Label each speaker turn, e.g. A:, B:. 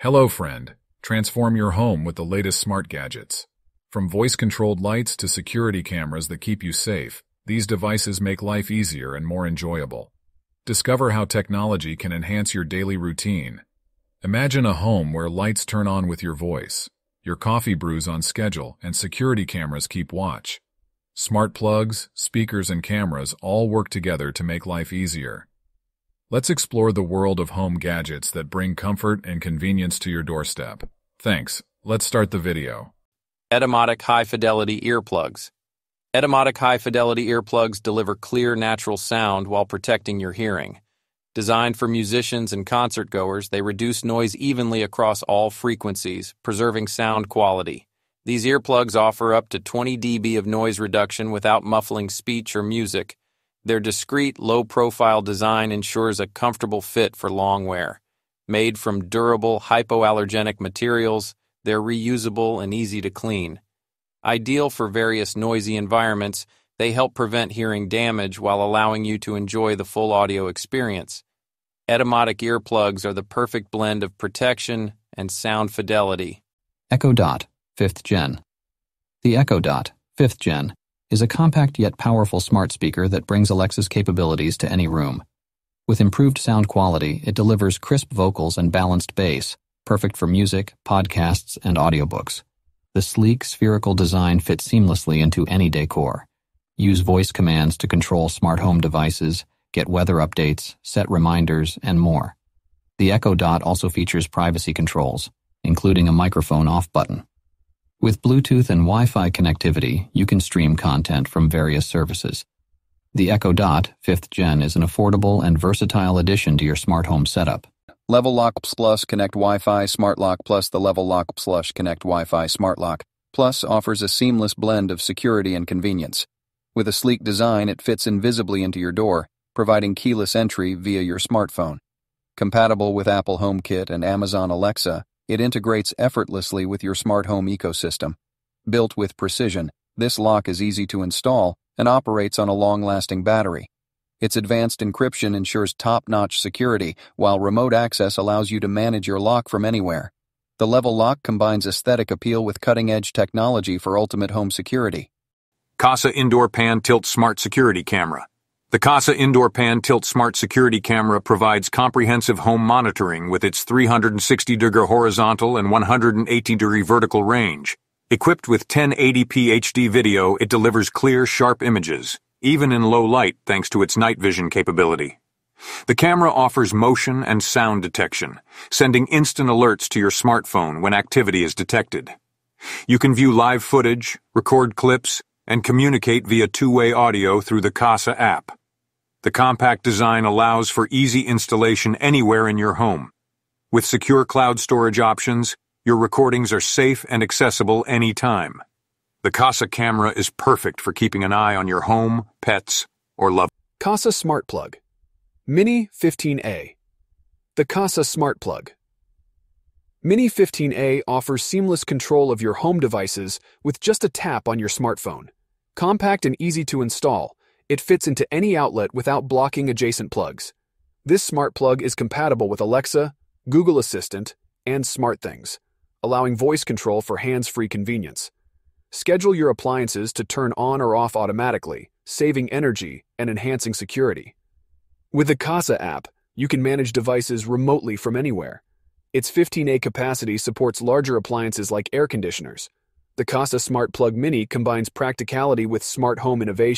A: Hello, friend. Transform your home with the latest smart gadgets. From voice-controlled lights to security cameras that keep you safe, these devices make life easier and more enjoyable. Discover how technology can enhance your daily routine. Imagine a home where lights turn on with your voice, your coffee brews on schedule, and security cameras keep watch. Smart plugs, speakers, and cameras all work together to make life easier. Let's explore the world of home gadgets that bring comfort and convenience to your doorstep. Thanks. Let's start the video.
B: Etymotic High-Fidelity Earplugs. Etymotic High-Fidelity Earplugs deliver clear, natural sound while protecting your hearing. Designed for musicians and concert-goers, they reduce noise evenly across all frequencies, preserving sound quality. These earplugs offer up to 20 dB of noise reduction without muffling speech or music. Their discreet, low-profile design ensures a comfortable fit for long wear. Made from durable, hypoallergenic materials, they're reusable and easy to clean. Ideal for various noisy environments, they help prevent hearing damage while allowing you to enjoy the full audio experience. Etymotic earplugs are the perfect blend of protection and sound fidelity.
C: Echo Dot, 5th Gen. The Echo Dot, 5th Gen, is a compact yet powerful smart speaker that brings Alexa's capabilities to any room. With improved sound quality, it delivers crisp vocals and balanced bass, perfect for music, podcasts, and audiobooks. The sleek, spherical design fits seamlessly into any decor. Use voice commands to control smart home devices, get weather updates, set reminders, and more. The Echo Dot also features privacy controls, including a microphone off button. With Bluetooth and Wi-Fi connectivity, you can stream content from various services. The Echo Dot 5th Gen is an affordable and versatile addition to your smart home setup.
D: Level Lock Plus Connect Wi-Fi Smart Lock Plus. The Level Lock Plus Connect Wi-Fi Smart Lock Plus offers a seamless blend of security and convenience. With a sleek design, it fits invisibly into your door, providing keyless entry via your smartphone. Compatible with Apple HomeKit and Amazon Alexa, it integrates effortlessly with your smart home ecosystem. Built with precision, this lock is easy to install and operates on a long-lasting battery. Its advanced encryption ensures top-notch security, while remote access allows you to manage your lock from anywhere. The Level Lock combines aesthetic appeal with cutting-edge technology for ultimate home security.
E: Casa Indoor Pan Tilt Smart Security Camera. The Casa Indoor Pan Tilt Smart Security Camera provides comprehensive home monitoring with its 360-degree horizontal and 180-degree vertical range. Equipped with 1080p HD video, it delivers clear, sharp images, even in low light thanks to its night vision capability. The camera offers motion and sound detection, sending instant alerts to your smartphone when activity is detected. You can view live footage, record clips, and communicate via two-way audio through the Casa app. The compact design allows for easy installation anywhere in your home. With secure cloud storage options, your recordings are safe and accessible anytime. The Casa camera is perfect for keeping an eye on your home, pets, or loved ones.
F: Casa Smart Plug. Mini 15A. The Casa Smart Plug. Mini 15A offers seamless control of your home devices with just a tap on your smartphone. Compact and easy to install, it fits into any outlet without blocking adjacent plugs. This smart plug is compatible with Alexa, Google Assistant, and SmartThings, allowing voice control for hands-free convenience. Schedule your appliances to turn on or off automatically, saving energy and enhancing security. With the Casa app, you can manage devices remotely from anywhere. Its 15A capacity supports larger appliances like air conditioners. The Casa Smart Plug Mini combines practicality with smart home innovation.